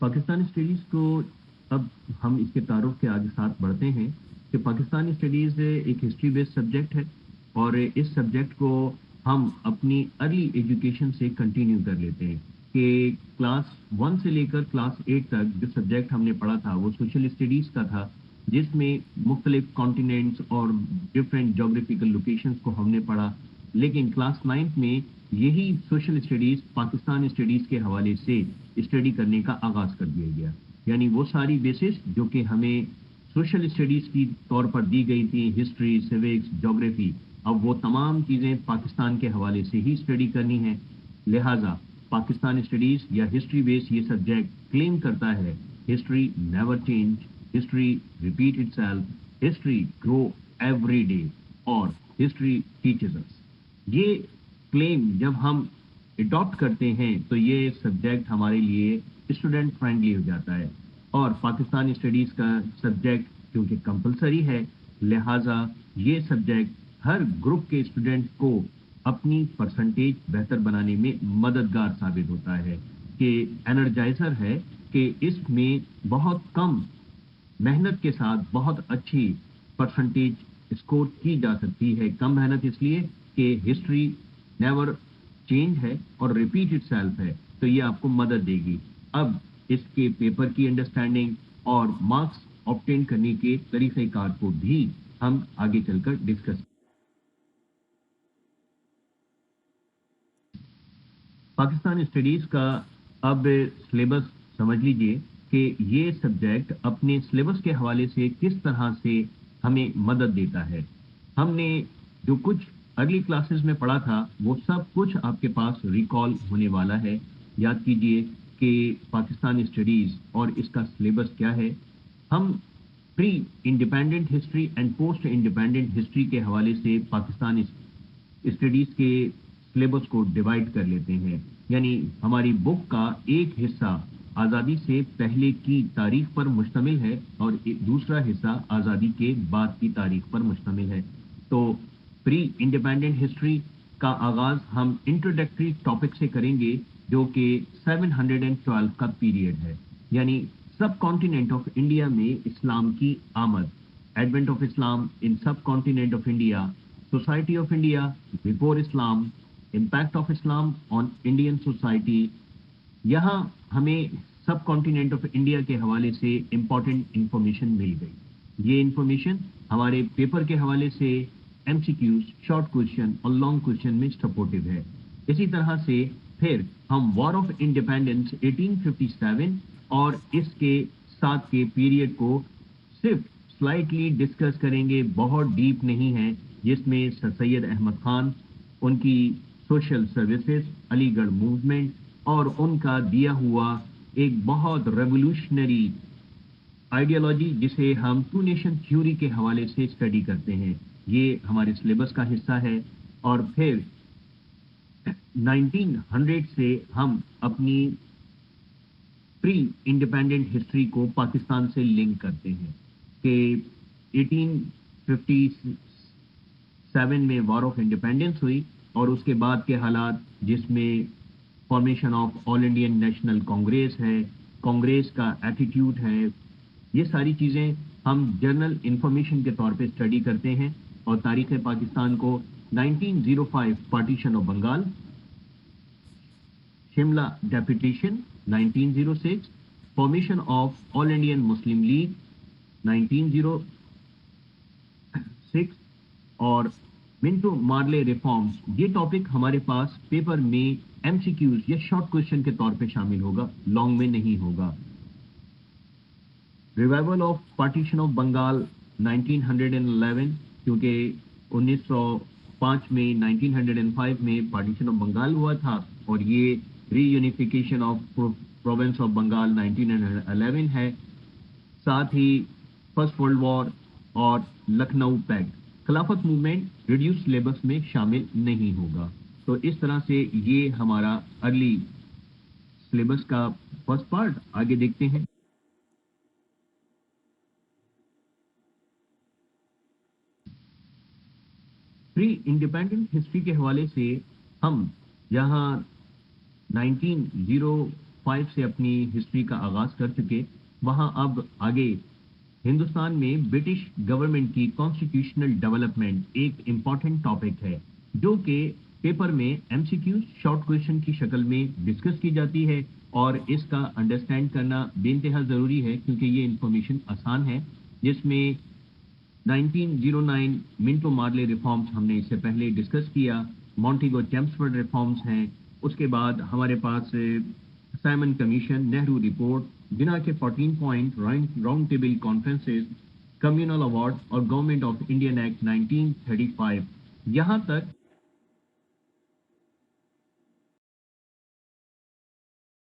Pakistani studies को अब हम इसके तारुफ के आगे साथ बढ़ते हैं कि पाकिस्तानी स्टडीज़ एक हिस्ट्री बेस्ड सब्जेक्ट है और इस सब्जेक्ट को हम अपनी अर्ली एजुकेशन से कंटिन्यू कर लेते हैं कि क्लास 1 से लेकर क्लास 8 तक जो सब्जेक्ट हमने पढ़ा था वो सोशल स्टडीज़ का था, जिसमें मुख्तलिफ कॉन्टिनेंट्स और डिफरेंट जोग्राफिकल लोकेशंस को हमने पढ़ा। लेकिन क्लास 9th में यही सोशल स्टडीज़ पाकिस्तान स्टडीज़ के हवाले से स्टडी करने का आगाज़ कर दिया गया। यानी वो सारी बेसिस जो कि हमें सोशल स्टडीज़ की तौर पर दी गई थी, हिस्ट्री, सिविक्स, ज्योग्राफी, अब वो तमाम चीज़ें पाकिस्तान के हवाले से ही स्टडी करनी है। लिहाजा पाकिस्तान स्टडीज़ या हिस्ट्री बेस ये सब्जेक्ट क्लेम करता है history never change, history repeat itself, history grow every day और हिस्ट्री टीचेस अस। ये क्लेम जब हम अडॉप्ट करते हैं तो ये सब्जेक्ट हमारे लिए स्टूडेंट फ्रेंडली हो जाता है और पाकिस्तानी स्टडीज़ का सब्जेक्ट क्योंकि कंपलसरी है, लिहाजा ये सब्जेक्ट हर ग्रुप के स्टूडेंट को अपनी परसेंटेज बेहतर बनाने में मददगार साबित होता है कि एनर्जाइजर है कि इसमें बहुत कम मेहनत के साथ बहुत अच्छी परसेंटेज स्कोर की जा सकती है। कम मेहनत इसलिए कि हिस्ट्री नेवर चेंज है और रिपीट इटसेल्फ है, तो ये आपको मदद देगी। अब इसके पेपर की अंडरस्टैंडिंग और मार्क्स ऑब्टेन करने के तरीक़ेकार को भी हम आगे चलकर डिस्कस। पाकिस्तान स्टडीज़ का अब सिलेबस समझ लीजिए कि ये सब्जेक्ट अपने सिलेबस के हवाले से किस तरह से हमें मदद देता है। हमने जो कुछ अर्ली क्लासेस में पढ़ा था वो सब कुछ आपके पास रिकॉल होने वाला है। याद कीजिए कि पाकिस्तान स्टडीज़ और इसका सिलेबस क्या है। हम pre independent history and post independent history के हवाले से पाकिस्तान स्टडीज़ के सिलेबस को डिवाइड कर लेते हैं। यानी हमारी बुक का एक हिस्सा आज़ादी से पहले की तारीख पर मुश्तमिल है और एक दूसरा हिस्सा आज़ादी के बाद की तारीख पर मुश्तमिल है। तो प्री इंडिपेंडेंट हिस्ट्री का आगाज़ हम इंट्रोडक्टरी टॉपिक से करेंगे जो कि 712 का पीरियड है। यानी सब कॉन्टिनेंट ऑफ इंडिया में इस्लाम की आमद, एडवेंट ऑफ इस्लाम इन सब continent of India, society of India before Islam, impact of Islam on Indian society. यहाँ हमें सब कॉन्टिनेंट ऑफ इंडिया के हवाले से इंपॉर्टेंट इंफॉर्मेशन मिल गई। ये इंफॉर्मेशन हमारे पेपर के हवाले से एमसीक्यूज, शॉर्ट क्वेश्चन और लॉन्ग क्वेश्चन में सपोर्टिव है। इसी तरह से फिर हम वॉर ऑफ इंडिपेंडेंस 1857 और इसके साथ के पीरियड को सिर्फ स्लाइटली डिस्कस करेंगे, बहुत डीप नहीं है, जिसमें सर सैयद अहमद खान, उनकी सोशल सर्विसेज, अलीगढ़ मूवमेंट और उनका दिया हुआ एक बहुत रेवोल्यूशनरी आइडियोलॉजी जिसे हम टू नेशन थ्योरी के हवाले से स्टडी करते हैं, ये हमारे सिलेबस का हिस्सा है। और फिर 1900 से हम अपनी प्री इंडिपेंडेंट हिस्ट्री को पाकिस्तान से लिंक करते हैं कि 1857 में वॉर ऑफ इंडिपेंडेंस हुई और उसके बाद के हालात जिसमें formation of all Indian national Congress है, कांग्रेस का एटीट्यूड है, ये सारी चीज़ें हम जर्नल इंफॉर्मेशन के तौर पे स्टडी करते हैं। और तारीख़ पाकिस्तान को 1905 partition of Bengal, Shimla deputation 1906, formation of all Indian Muslim League 1906 और मिंटो मार्ले रिफॉर्म्स, ये टॉपिक हमारे पास पेपर में एमसीक्यूज या शॉर्ट क्वेश्चन के तौर पे शामिल होगा, लॉन्ग में नहीं होगा। Revival of partition of Bengal 1911, क्योंकि 1905 में 1905 में पार्टीशन ऑफ बंगाल हुआ था और ये reunification of province of Bengal 1911 है। साथ ही फर्स्ट वर्ल्ड वॉर और Lucknow pact, Khilafat movement reduce syllabus में शामिल नहीं होगा। तो इस तरह से ये हमारा अर्ली सिलेबस का फर्स्ट पार्ट। आगे देखते हैं। प्री इंडिपेंडेंट हिस्ट्री के हवाले से हम यहाँ 1905 1905 سے اپنی ہسٹری کا آغاز کر چکے. وہاں اب آگے ہندوستان میں برٹش گورنمنٹ کی کانسٹیٹیوشنل ڈیولپمنٹ ایک امپورٹنٹ ٹاپک ہے جو کہ پیپر میں ایم سی کیو شارٹ کویشچن کی شکل میں ڈسکس کی جاتی ہے اور اس کا انڈرسٹینڈ کرنا بے انتہا ضروری ہے کیونکہ یہ انفارمیشن آسان ہے جس میں 1909 منٹو مارلے ریفارمز ہم نے اس سے پہلے ڈسکس کیا. مونٹیگو چیمسفورڈ ریفارمز ہیں. اس کے بعد ہمارے پاس سائمن کمیشن, نہرو رپورٹ, بنا کے 14 point round table conferences, communal award اور گورنمنٹ آف انڈین ایکٹ 1935. یہاں تک